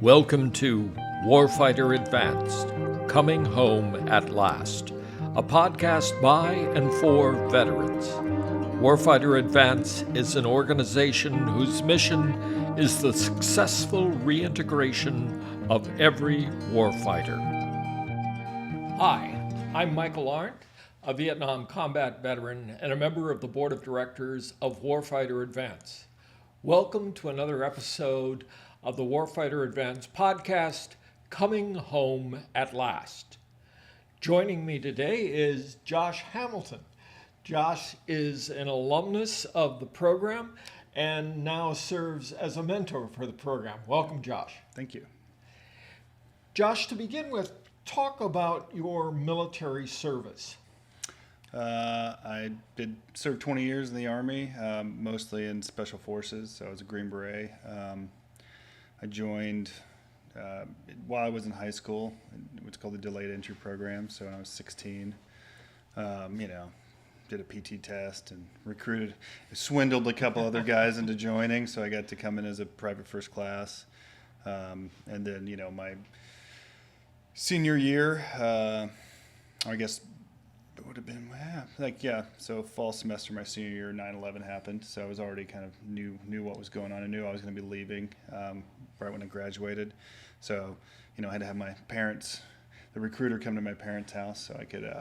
Welcome to Warfighter Advance, Coming Home at Last, a podcast by and for veterans. Warfighter Advance is an organization whose mission is the successful reintegration of every warfighter. Hi, I'm Michael Arndt, a Vietnam combat veteran and a member of the board of directors of Warfighter Advance. Welcome to another episode of the Warfighter Advance podcast, Coming Home at Last. Joining me today is Josh Hamilton. Josh is an alumnus of the program and now serves as a mentor for the program. Welcome, Josh. Thank you. Josh, to begin with, talk about your military service. I did serve 20 years in the Army, mostly in Special Forces, so I was a Green Beret. I joined while I was in high school, what's called the Delayed Entry Program, so when I was 16, did a PT test and swindled a couple other guys into joining, so I got to come in as a private first class. And then, my senior year, I guess it would have been, so fall semester my senior year, 9/11 happened, so I was already kind of knew what was going on. I knew I was going to be leaving right when I graduated, so I had to have my parents, the recruiter, come to my parents' house so I could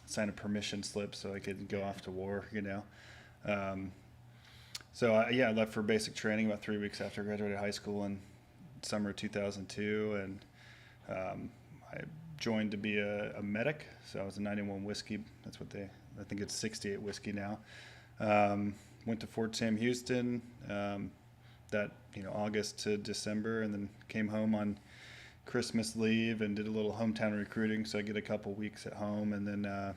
sign a permission slip so I could go off to war. I left for basic training about 3 weeks after I graduated high school in summer 2002, and I joined to be a medic, so I was a 91 whiskey. That's what I think it's 68 whiskey now. Went to Fort Sam Houston, August to December, and then came home on Christmas leave and did a little hometown recruiting, so I get a couple weeks at home, and then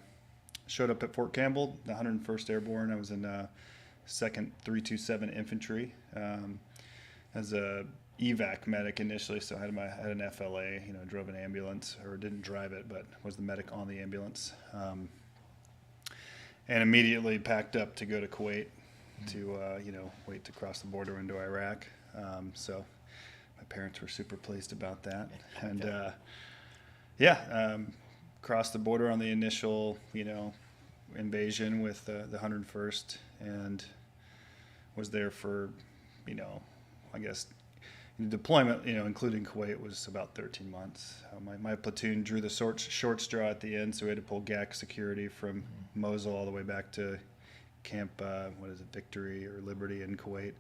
showed up at Fort Campbell, the 101st Airborne. I was in 2nd 327 Infantry as a evac medic initially, so I had an FLA, drove an ambulance, or didn't drive it, but was the medic on the ambulance, and immediately packed up to go to Kuwait to wait to cross the border into Iraq. So my parents were super pleased about that, and crossed the border on the initial invasion with the 101st, and was there for I guess deployment, including Kuwait, was about 13 months. My platoon drew the short straw at the end, so we had to pull GAC security from Mosul all the way back to Camp, Victory or Liberty in Kuwait.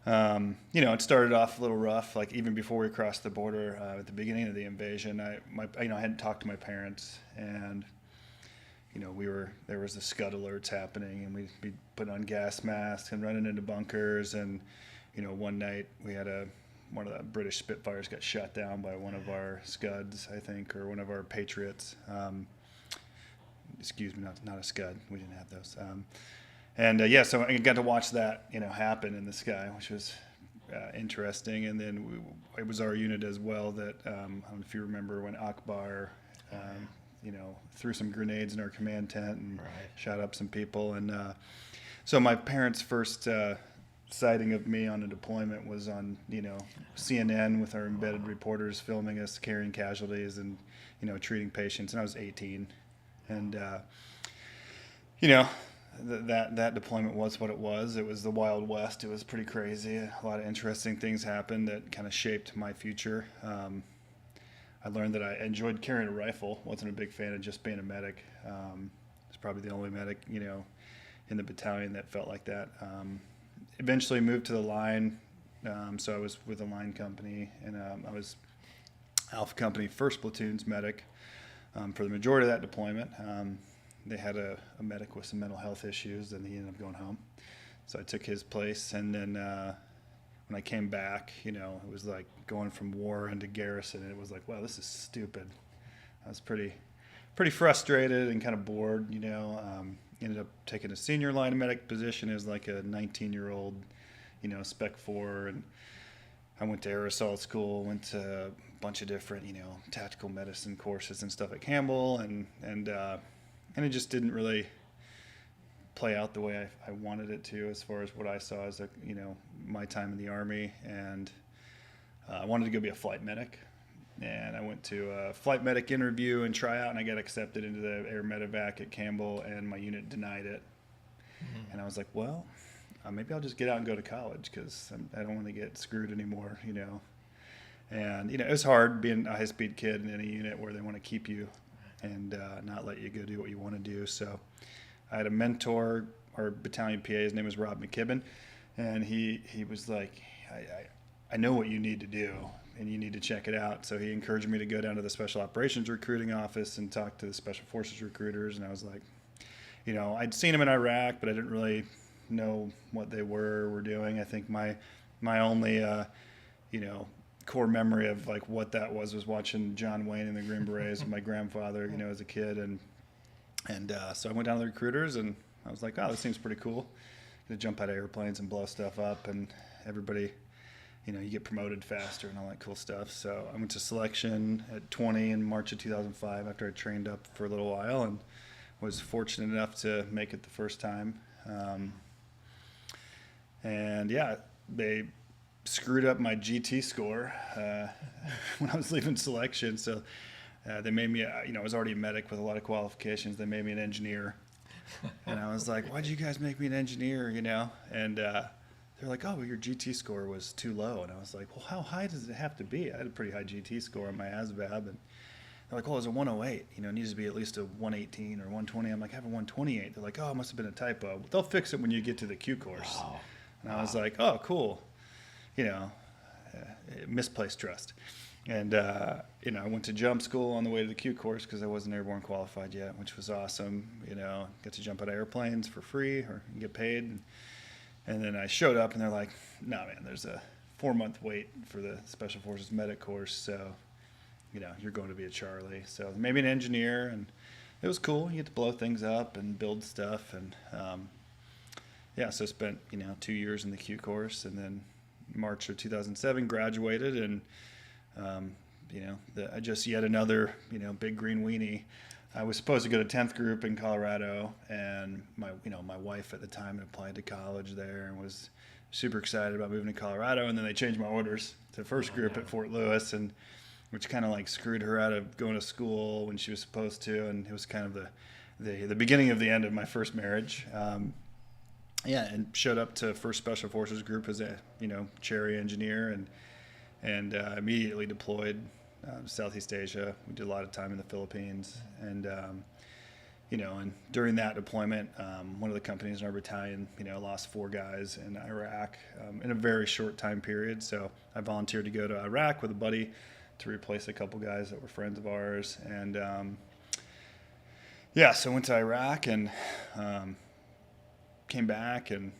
It started off a little rough. Like even before we crossed the border, at the beginning of the invasion, I hadn't talked to my parents, and there was the scud alerts happening, and we'd be putting on gas masks and running into bunkers, and one night we had one of the British Spitfires got shot down by one of our Scuds, I think, or one of our Patriots. Excuse me, not a Scud. We didn't have those. So I got to watch that, happen in the sky, which was interesting. And then it was our unit as well that, I don't know if you remember when Akbar, threw some grenades in our command tent and shot up some people. And so my parents' first sighting of me on a deployment was on, CNN with our embedded reporters filming us carrying casualties and, treating patients. And I was 18. And, that deployment was what it was. It was the Wild West. It was pretty crazy. A lot of interesting things happened that kind of shaped my future. I learned that I enjoyed carrying a rifle. Wasn't a big fan of just being a medic. I was probably the only medic, in the battalion that felt like that. Eventually moved to the line, so I was with a line company, and I was Alpha Company 1st Platoon's medic for the majority of that deployment. They had a medic with some mental health issues, and he ended up going home. So I took his place, and then when I came back, it was like going from war into garrison, and it was like, wow, this is stupid. I was pretty frustrated and kind of bored, Ended up taking a senior line medic position as like a 19-year-old, Spec 4, and I went to aerosol school, went to a bunch of different, tactical medicine courses and stuff at Campbell, and it just didn't really play out the way I wanted it to, as far as what I saw as my time in the Army. And I wanted to go be a flight medic. And I went to a flight medic interview and tryout, and I got accepted into the air medevac at Campbell, and my unit denied it. Mm-hmm. And I was like, well, maybe I'll just get out and go to college because I don't want to get screwed anymore, you know. And, you know, it was hard being a high-speed kid in a unit where they want to keep you and not let you go do what you want to do. So I had a mentor, our battalion PA, his name was Rob McKibben, and he was like, I know what you need to do, and you need to check it out. So he encouraged me to go down to the Special Operations Recruiting Office and talk to the Special Forces recruiters. And I was like, you know, I'd seen them in Iraq, but I didn't really know what they were doing. I think my only, you know, core memory of like what that was watching John Wayne and the Green Berets with my grandfather, you know, as a kid. And so I went down to the recruiters, and I was like, oh, this seems pretty cool. Gonna jump out of airplanes and blow stuff up, and everybody, you know, you get promoted faster and all that cool stuff. So I went to selection at 20 in March of 2005 after I trained up for a little while, and was fortunate enough to make it the first time. And yeah, they screwed up my GT score when I was leaving selection. So they made me, you know, I was already a medic with a lot of qualifications. They made me an engineer. And I was like, why'd you guys make me an engineer, you know? And they're like, oh, well, your GT score was too low. And I was like, well, how high does it have to be? I had a pretty high GT score on my ASVAB. And they're like, well, it was a 108. You know, it needs to be at least a 118 or 120. I'm like, I have a 128. They're like, oh, it must have been a typo. They'll fix it when you get to the Q course. Wow. And I was like, oh, cool. You know, misplaced trust. And, you know, I went to jump school on the way to the Q course because I wasn't airborne qualified yet, which was awesome. You know, get to jump out of airplanes for free or get paid. And then I showed up, and they're like, no, man, there's a 4-month wait for the Special Forces medic course. So, you know, you're going to be a Charlie. So maybe an engineer, and it was cool. You get to blow things up and build stuff. And, yeah, so I spent, you know, 2 years in the Q course, and then March of 2007 graduated, and you know, I just yet another, you know, big green weenie. I was supposed to go to 10th group in Colorado, and my wife at the time had applied to college there and was super excited about moving to Colorado. And then they changed my orders to first group at Fort Lewis, and which kind of like screwed her out of going to school when she was supposed to. And it was kind of the beginning of the end of my first marriage. Yeah, and showed up to First Special Forces Group as a, you know, cherry engineer, and immediately deployed Southeast Asia. We did a lot of time in the Philippines, and you know, and during that deployment, one of the companies in our battalion, you know, lost 4 guys in Iraq in a very short time period. So I volunteered to go to Iraq with a buddy to replace a couple guys that were friends of ours, and yeah, so I went to Iraq and came back, and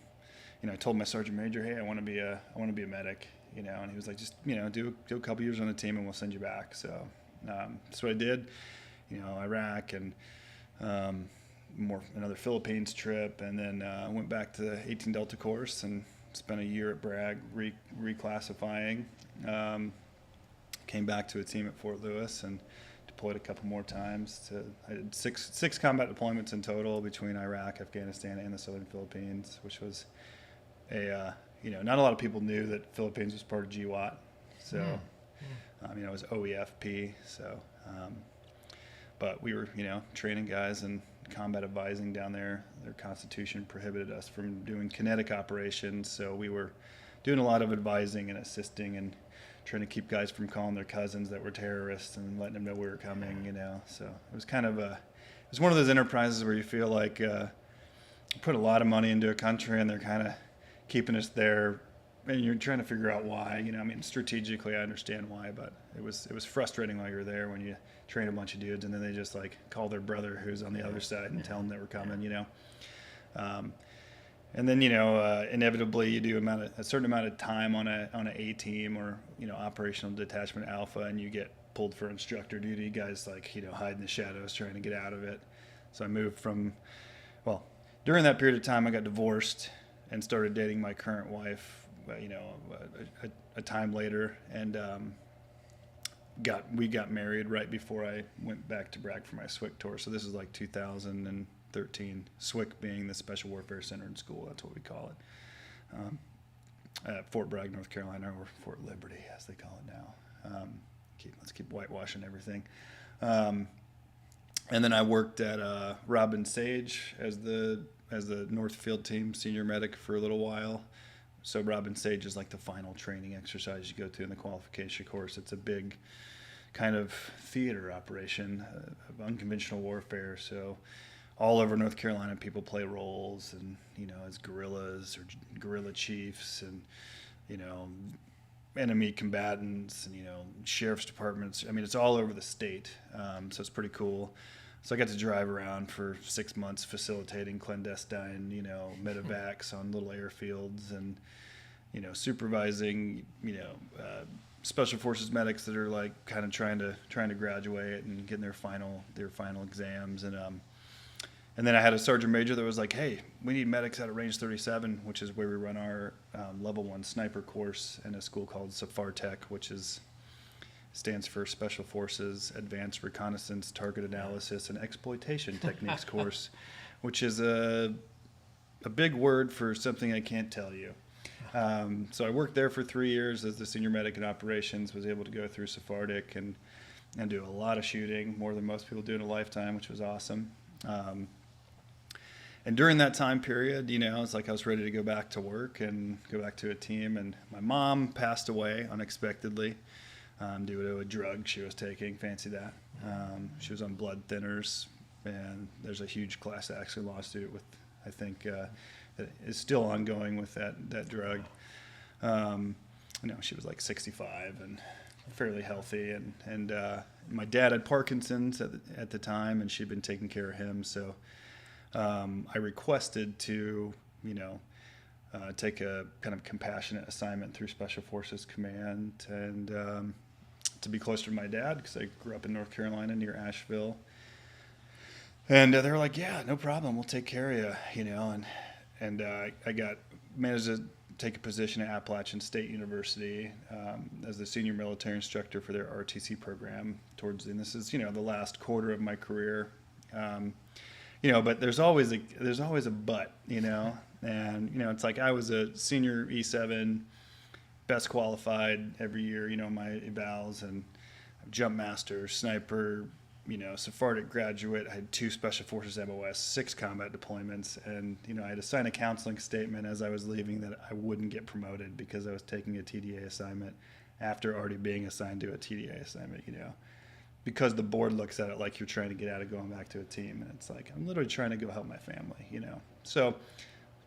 you know, I told my sergeant major, hey, I want to be a medic. You know, and he was like, just, you know, do a couple years on the team and we'll send you back. So that's what I did, you know, Iraq, and another Philippines trip, and then went back to the 18 Delta course and spent a year at Bragg reclassifying. Came back to a team at Fort Lewis and deployed a couple more times. I did six combat deployments in total between Iraq, Afghanistan, and the Southern Philippines, which was you know, not a lot of people knew that Philippines was part of GWAT. So, you know, it was OEFP. So, but we were, you know, training guys and combat advising down there. Their constitution prohibited us from doing kinetic operations. So we were doing a lot of advising and assisting and trying to keep guys from calling their cousins that were terrorists and letting them know we were coming, you know. So it was kind of it was one of those enterprises where you feel like you put a lot of money into a country and they're kind of keeping us there, and you're trying to figure out why. You know, I mean, strategically, I understand why, but it was frustrating while you're there when you train a bunch of dudes and then they just like call their brother who's on the other side and tell them that we're coming. You know, and then, you know, inevitably you do a certain amount of time on a team or, you know, operational detachment alpha, and you get pulled for instructor duty. Guys like, you know, hide in the shadows trying to get out of it. So I moved during that period of time I got divorced and started dating my current wife, you know, a time later, and we got married right before I went back to Bragg for my SWIC tour. So this is like 2013. SWIC being the Special Warfare Center in School, that's what we call it. at Fort Bragg, North Carolina, or Fort Liberty, as they call it now. Let's keep whitewashing everything. And then I worked at Robin Sage as the North Field Team senior medic for a little while. So Robin Sage is like the final training exercise you go to in the qualification course. It's a big kind of theater operation of unconventional warfare. So all over North Carolina, people play roles, and as guerrillas or guerrilla chiefs, and enemy combatants, and sheriff's departments. I mean, it's all over the state, so it's pretty cool. So I got to drive around for 6 months facilitating clandestine, medevacs on little airfields, and supervising, special forces medics that are like kind of trying to graduate and getting their final exams, and then I had a sergeant major that was like, hey, we need medics out of Range 37, which is where we run our level 1 sniper course in a school called SAFAR-TEC, which stands for Special Forces Advanced Reconnaissance, Target Analysis, and Exploitation Techniques course, which is a big word for something I can't tell you. So I worked there for 3 years as the senior medic in operations, was able to go through SAFAR-TEC and do a lot of shooting, more than most people do in a lifetime, which was awesome. And during that time period, it's like I was ready to go back to work and go back to a team. And my mom passed away unexpectedly due to a drug she was taking. Fancy that. She was on blood thinners, and there's a huge class action lawsuit with, I think, that is still ongoing with that drug. She was like 65 and fairly healthy, and my dad had Parkinson's at the time, and she'd been taking care of him. So I requested to, take a kind of compassionate assignment through Special Forces Command, and to be closer to my dad, because I grew up in North Carolina near Asheville. And they were like, yeah, no problem, we'll take care of you, and I managed to take a position at Appalachian State University as the senior military instructor for their RTC program and this is, the last quarter of my career. But there's always a but, and, it's like I was a senior E7, best qualified every year, my evals, and jump master, sniper, Sephardic graduate. I had 2 Special Forces MOS, 6 combat deployments, and, I had to sign a counseling statement as I was leaving that I wouldn't get promoted because I was taking a TDA assignment after already being assigned to a TDA assignment, because the board looks at it like you're trying to get out of going back to a team, and it's like, I'm literally trying to go help my family, So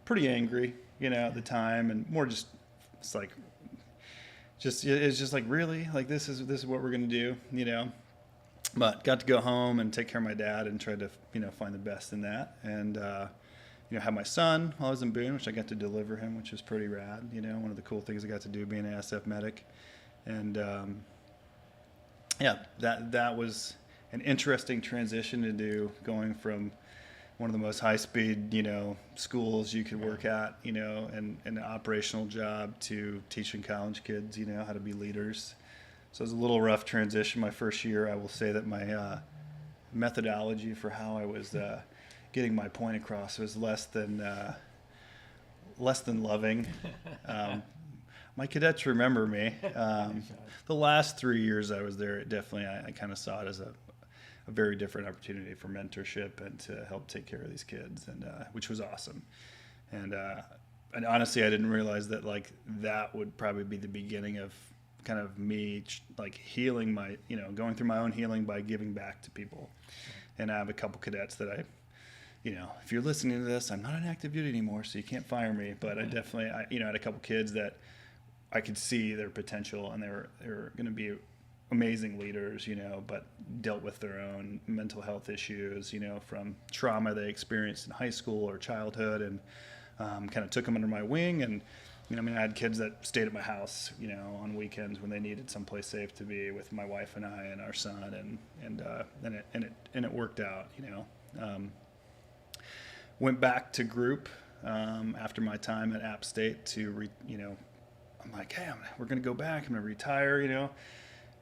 pretty angry, at the time, and more just, it's just like, really? Like, this is what we're going to do, But got to go home and take care of my dad and tried to, find the best in that. And, had my son while I was in Boone, which I got to deliver him, which was pretty rad. One of the cool things I got to do being an SF medic. And, that was an interesting transition to do, going from one of the most high-speed, schools you could work at, and an operational job, to teaching college kids, how to be leaders. So it was a little rough transition my first year. I will say that my methodology for how I was getting my point across was less than loving. My cadets remember me. The last 3 years I was there, I kind of saw it as a very different opportunity for mentorship and to help take care of these kids, and which was awesome. And honestly, I didn't realize that that would probably be the beginning of kind of me healing my, going through my own healing by giving back to people. And I have a couple cadets that if you're listening to this, I'm not on active duty anymore, so you can't fire me. But I definitely, had a couple kids that I could see their potential, and they were going to be amazing leaders, but dealt with their own mental health issues, from trauma they experienced in high school or childhood, and kind of took them under my wing. And I had kids that stayed at my house, on weekends when they needed someplace safe to be with my wife and I and our son, and it worked out. Went back to group after my time at App State I'm like, hey, we're gonna go back. I'm gonna retire,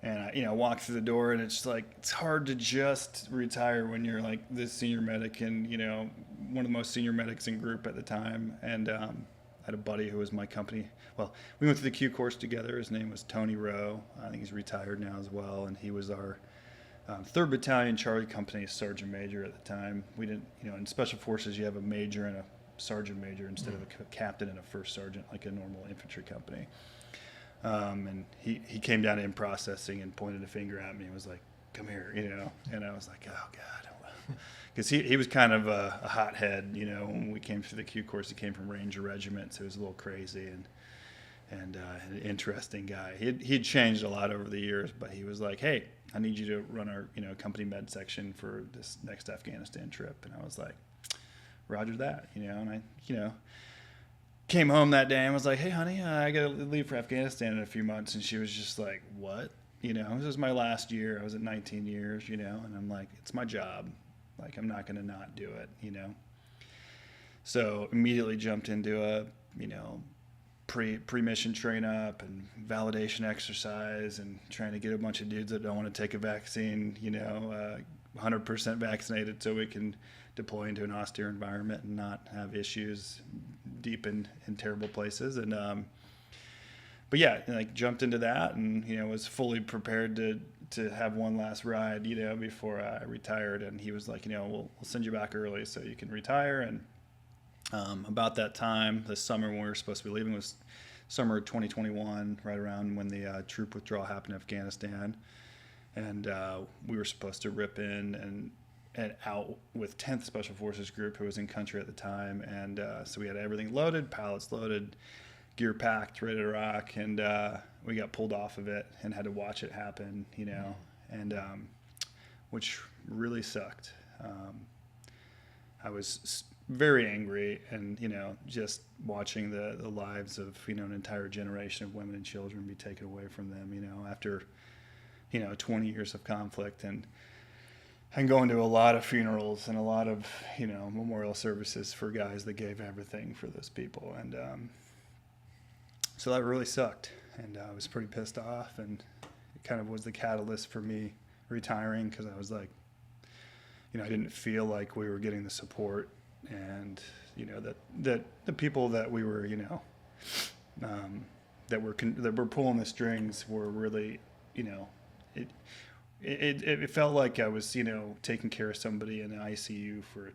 And I walk through the door, and it's like, it's hard to just retire when you're like this senior medic and one of the most senior medics in group at the time. And had a buddy who was my company. Well, we went through the Q course together. His name was Tony Rowe. I think he's retired now as well. And he was our 3rd Battalion Charlie Company Sergeant Major at the time. We didn't, in Special Forces, you have a major and a sergeant major instead of a captain and a first sergeant, like a normal infantry company. And he came down in processing and pointed a finger at me and was like, come here, and I was like, oh God. Because he was kind of a hothead, when we came through the Q course. He came from Ranger Regiment, so he was a little crazy and an interesting guy. He'd changed a lot over the years, but he was like, hey, I need you to run our company med section for this next Afghanistan trip. And I was like, roger that, and I came home that day and was like, hey honey, I gotta leave for Afghanistan in a few months. And she was just like, what? This was my last year. I was at 19 years, and I'm like, it's my job. Like, I'm not gonna not do it, So immediately jumped into a, pre-mission train up and validation exercise and trying to get a bunch of dudes that don't want to take a vaccine, 100% vaccinated so we can deploy into an austere environment and not have issues deep in terrible places. And but yeah, jumped into that and was fully prepared to have one last ride, before I retired. And he was like, we'll send you back early so you can retire. And about that time, the summer when we were supposed to be leaving was summer of 2021, right around when the troop withdrawal happened in Afghanistan. And we were supposed to rip in and out with 10th Special Forces Group, who was in country at the time. And so we had everything loaded, pallets loaded, gear packed, ready to rock. And we got pulled off of it and had to watch it happen, and which really sucked. I was very angry, and just watching the lives of an entire generation of women and children be taken away from them, after 20 years of conflict, and going to a lot of funerals and a lot of memorial services for guys that gave everything for those people. And so that really sucked, and I was pretty pissed off, and it kind of was the catalyst for me retiring, because I was like, I didn't feel like we were getting the support, and that the people that we were that were pulling the strings were really it felt like I was taking care of somebody in the ICU for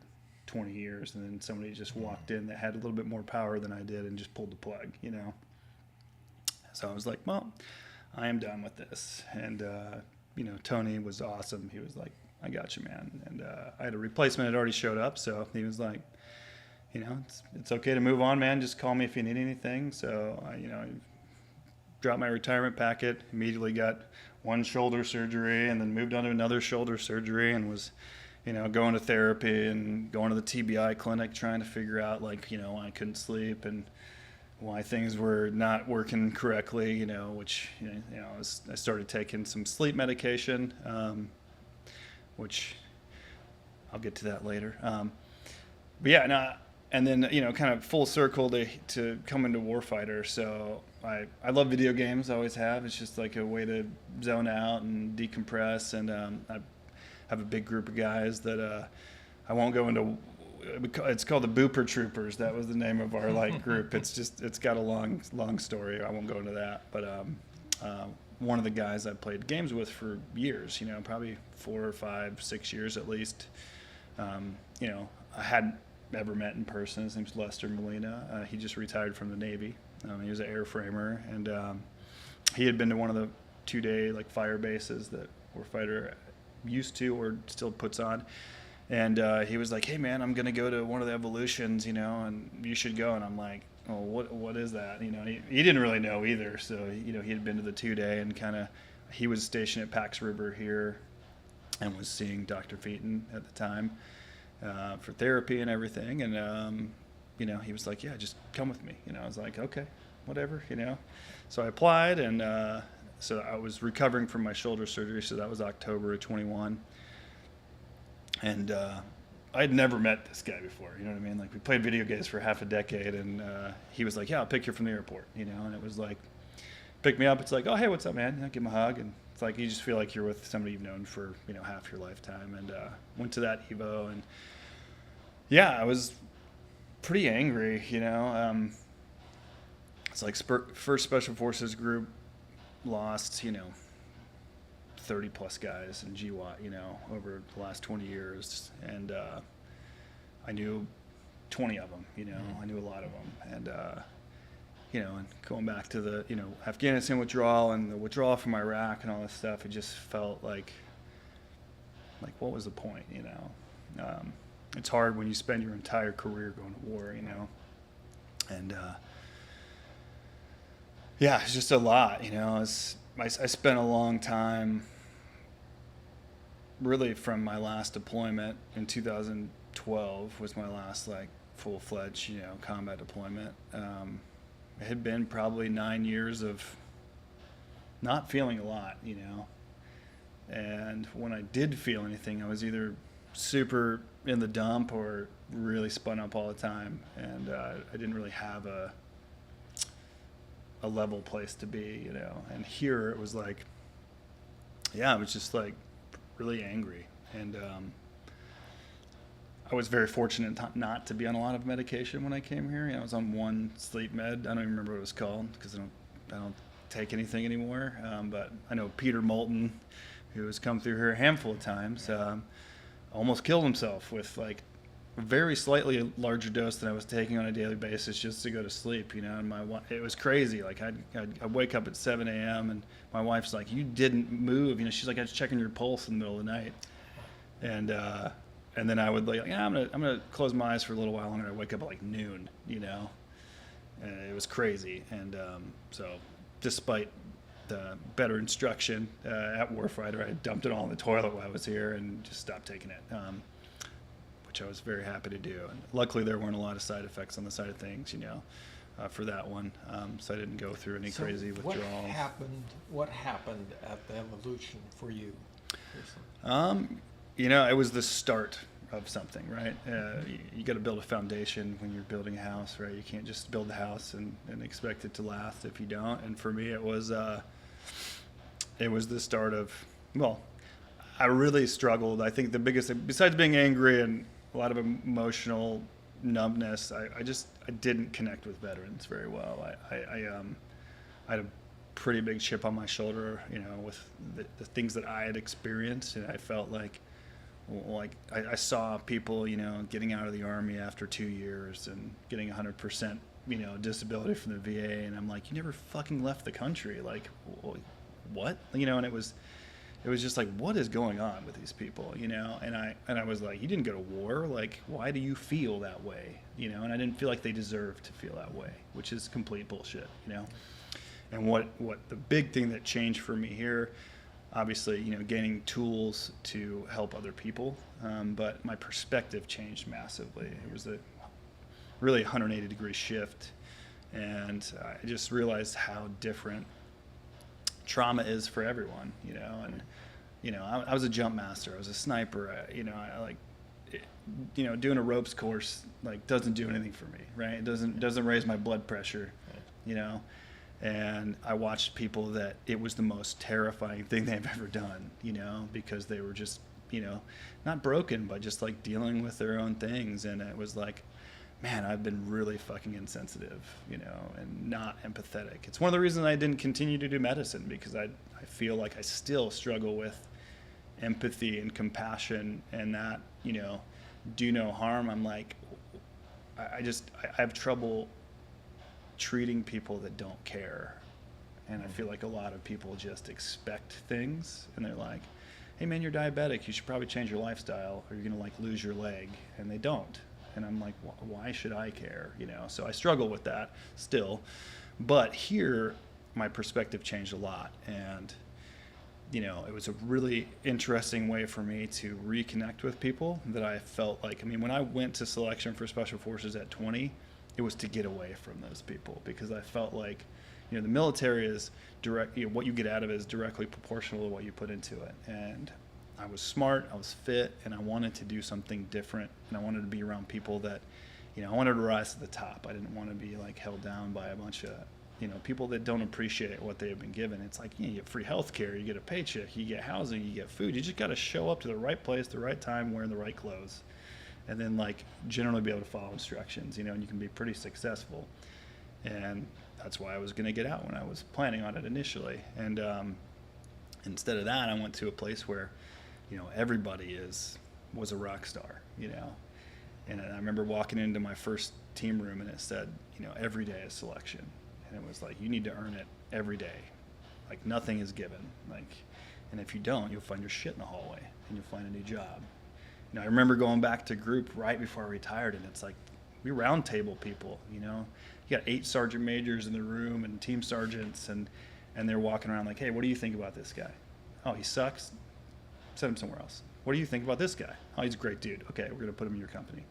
20 years, and then somebody just walked in that had a little bit more power than I did and just pulled the plug. So I was like, well, I am done with this. And Tony was awesome. He was like, I got you, man. And I had a replacement had already showed up, so he was like, it's okay to move on, man. Just call me if you need anything. So I dropped my retirement packet, immediately got one shoulder surgery, and then moved on to another shoulder surgery, and was going to therapy and going to the TBI clinic, trying to figure out why I couldn't sleep and why things were not working correctly, which I started taking some sleep medication, which I'll get to that later. But yeah, no, and then kind of full circle to come into Warfighter. So I love video games, I always have. It's just like a way to zone out and decompress. And I have a big group of guys that I won't go into. It's called the Booper Troopers. That was the name of our group. It's got a long story. I won't go into that. But one of the guys I played games with for years, probably 4 or 5, 6 years at least. I hadn't ever met in person. His name's Lester Molina. He just retired from the Navy. He was an airframer, and he had been to one of the 2-day fire bases that Warfighter used to or still puts on. And he was like, hey man, I'm gonna go to one of the evolutions, and you should go. And I'm like, oh, what is that? He didn't really know either. So he had been to the 2-day, and he was stationed at Pax River here, and was seeing Dr. Featon at the time for therapy and everything. And he was like, yeah, just come with me. I was like, okay, whatever. So I applied, and so I was recovering from my shoulder surgery. So that was October of 21. And I'd never met this guy before, you know what I mean? We played video games for half a decade, and he was like, yeah, I'll pick you from the airport, and it was like, pick me up. It's like, oh, hey, what's up, man? Give him a hug. And it's like, you just feel like you're with somebody you've known for, half your lifetime. And went to that Evo, and yeah, I was pretty angry, it's like first Special Forces group lost, 30 plus guys in GWAT, over the last 20 years. And I knew 20 of them, I knew a lot of them. And, and going back to the, Afghanistan withdrawal and the withdrawal from Iraq and all this stuff, it just felt like what was the point, It's hard when you spend your entire career going to war, And, it's just a lot, I spent a long time, really from my last deployment in 2012 was my last full-fledged, combat deployment. It had been probably 9 years of not feeling a lot, And when I did feel anything, I was either super in the dump or really spun up all the time. And I didn't really have a level place to be, And here it was I was just really angry. And I was very fortunate not to be on a lot of medication when I came here. I was on one sleep med. I don't even remember what it was called because I don't take anything anymore. But I know Peter Moulton, who has come through here a handful of times, almost killed himself with a very slightly larger dose than I was taking on a daily basis just to go to sleep, and it was crazy. I'd wake up at 7 a.m. and my wife's like, you didn't move, she's like, I was checking your pulse in the middle of the night. And then I would I'm gonna close my eyes for a little while longer. I wake up at noon, and it was crazy. And so despite the better instruction at Warfighter, I dumped it all in the toilet while I was here and just stopped taking it. Which I was very happy to do. And luckily there weren't a lot of side effects on the side of things, for that one. So I didn't go through any crazy withdrawals. What happened at the evolution for you? It was the start of something, right? You got to build a foundation when you're building a house, right? You can't just build the house and expect it to last if you don't. And for me, it was the start of, I really struggled. I think the biggest thing, besides being angry and a lot of emotional numbness, I didn't connect with veterans very well. I had a pretty big chip on my shoulder, with the things that I had experienced, and I felt like I saw people, getting out of the Army after 2 years and getting 100%, disability from the VA, and I'm like, you never fucking left the country, what? And it was just what is going on with these people, and I was like, you didn't go to war, why do you feel that way, and I didn't feel like they deserved to feel that way, which is complete bullshit, and what the big thing that changed for me here, obviously, gaining tools to help other people, but my perspective changed massively. It was a really 180-degree shift, and I just realized how different trauma is for everyone, and I was a jump master, I was a sniper, doing a ropes course doesn't do anything for me, right? It doesn't raise my blood pressure, and I watched people that it was the most terrifying thing they've ever done, because they were just, not broken, but just dealing with their own things, and it was man, I've been really fucking insensitive, and not empathetic. It's one of the reasons I didn't continue to do medicine, because I feel like I still struggle with empathy and compassion, and that, do no harm. I'm I have trouble treating people that don't care. And I feel like a lot of people just expect things, and they're like, hey man, you're diabetic, you should probably change your lifestyle or you're gonna lose your leg, and they don't. And I'm like, why should I care? So I struggle with that still. But here, my perspective changed a lot. And, it was a really interesting way for me to reconnect with people that I felt when I went to selection for Special Forces at 20, it was to get away from those people, because I felt the military is direct, what you get out of it is directly proportional to what you put into it. And I was smart, I was fit, and I wanted to do something different, and I wanted to be around people that, I wanted to rise to the top. I didn't want to be held down by a bunch of, people that don't appreciate what they have been given. It's you get free health care, you get a paycheck, you get housing, you get food. You just got to show up to the right place, the right time, wearing the right clothes, and then generally be able to follow instructions, and you can be pretty successful. And that's why I was going to get out when I was planning on it initially. And instead of that, I went to a place where, everybody was a rock star, And I remember walking into my first team room, and it said, every day is selection. And it was like, you need to earn it every day. Like, nothing is given. And if you don't, you'll find your shit in the hallway, and you'll find a new job. I remember going back to group right before I retired, and it's like, we round table people, You got 8 sergeant majors in the room and team sergeants, and they're walking around like, hey, what do you think about this guy? Oh, he sucks? Send him somewhere else. What do you think about this guy? Oh, he's a great dude. Okay, we're going to put him in your company.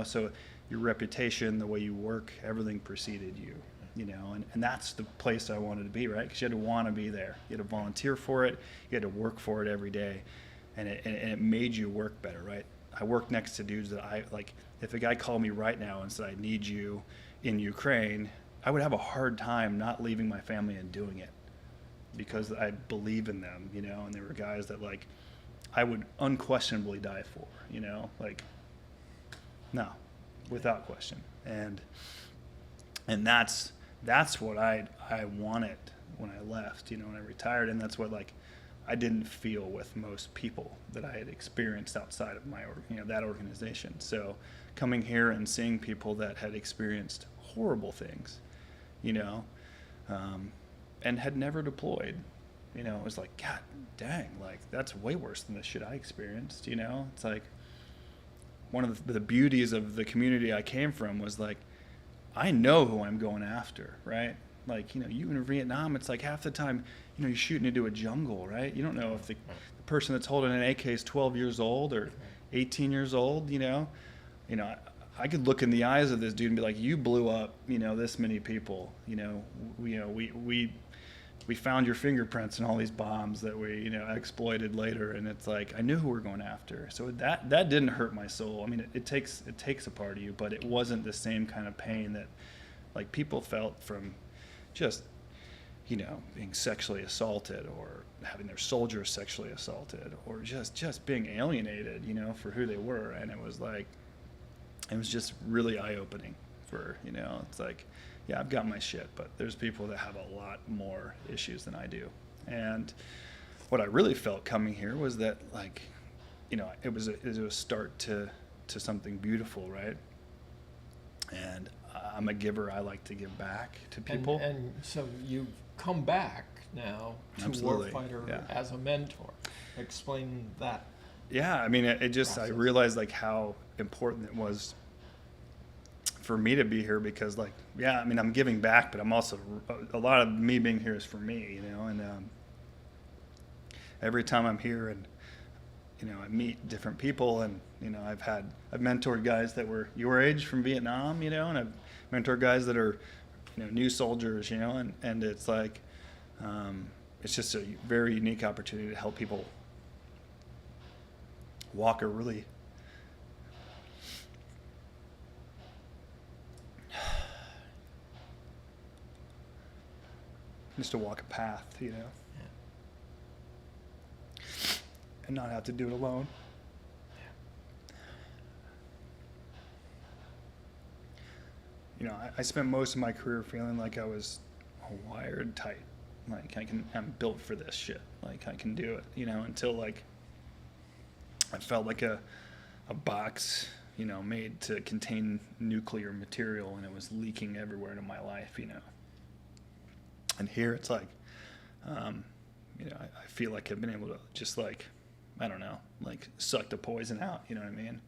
So your reputation, the way you work, everything preceded you, and that's the place I wanted to be, right? Because you had to want to be there. You had to volunteer for it. You had to work for it every day, and it made you work better, right? I worked next to dudes that I, like, if a guy called me right now and said, I need you in Ukraine, I would have a hard time not leaving my family and doing it because I believe in them, and they were guys that, like, I would unquestionably die for, no, without question. And that's what I wanted when I left, when I retired. And that's what, like, I didn't feel with most people that I had experienced outside of my, that organization. So coming here and seeing people that had experienced horrible things, and had never deployed, it was like, God dang, like, that's way worse than the shit I experienced, It's like, one of the beauties of the community I came from was, like, I know who I'm going after, right? Like, you in Vietnam, it's like half the time, you're shooting into a jungle, right? You don't know if the person that's holding an AK is 12 years old or 18 years old, I could look in the eyes of this dude and be like, you blew up, this many people, we found your fingerprints in all these bombs that we, exploited later. And it's like, I knew who we're going after. So that didn't hurt my soul. I mean, it takes a part of you, but it wasn't the same kind of pain that, like, people felt from just, being sexually assaulted or having their soldiers sexually assaulted or just being alienated, for who they were. And it was like, it was just really eye-opening for, it's like, yeah, I've got my shit, but there's people that have a lot more issues than I do. And what I really felt coming here was that, like, it was a start to something beautiful, right? And I'm a giver. I like to give back to people. And so you've come back now to Absolutely. Warfighter Yeah. as a mentor. Explain that. Yeah, I mean, it just, I realized, like, how important it was for me to be here because, like, yeah, I mean, I'm giving back, but I'm also, a lot of me being here is for me, and every time I'm here and, I meet different people and, I've mentored guys that were your age from Vietnam, and I've mentored guys that are, new soldiers, and it's like, it's just a very unique opportunity to help people walk a really just to walk a path, Yeah. and not have to do it alone. I spent most of my career feeling like I was wired tight, like I'm built for this shit, like I can do it, until, like, I felt like a box, made to contain nuclear material, and it was leaking everywhere into my life, And here it's like, I feel like I've been able to just, like, I don't know, like, suck the poison out, you know what I mean?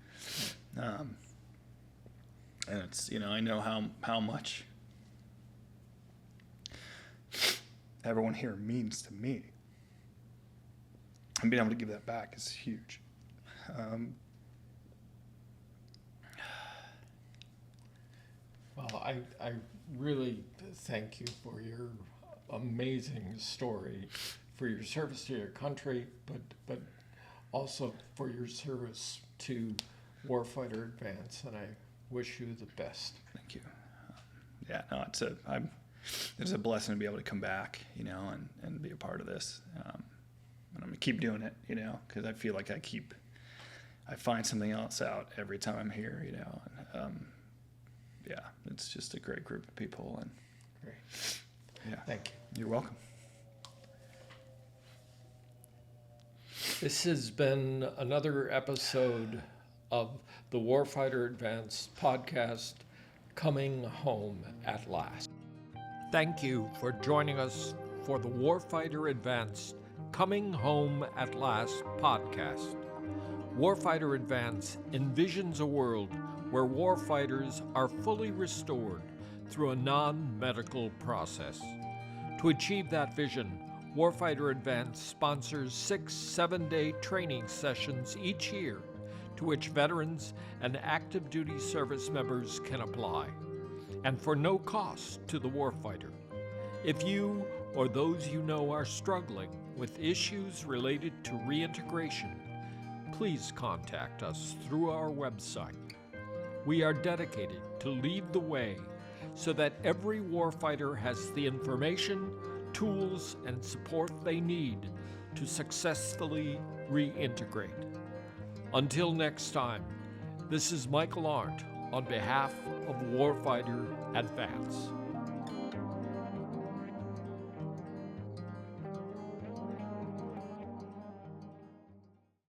And it's, I know how much everyone here means to me. And being able to give that back is huge. Well, I really thank you for your amazing story, for your service to your country, but also for your service to Warfighter Advance, and I wish you the best. Thank you. Yeah, no, it's a blessing to be able to come back, and be a part of this. And I'm gonna keep doing it, because I feel like I find something else out every time I'm here, And, yeah, it's just a great group of people, and Great. Yeah. Thank you. You're welcome. This has been another episode of the Warfighter Advance podcast, Coming Home at Last. Thank you for joining us for the Warfighter Advance Coming Home at Last podcast. Warfighter Advance envisions a world where warfighters are fully restored through a non-medical process. To achieve that vision, Warfighter Advance sponsors 6 7-day training sessions each year to which veterans and active duty service members can apply, and for no cost to the warfighter. If you or those you know are struggling with issues related to reintegration, please contact us through our website. We are dedicated to lead the way so that every warfighter has the information, tools, and support they need to successfully reintegrate. Until next time, this is Michael Arndt on behalf of Warfighter Advance.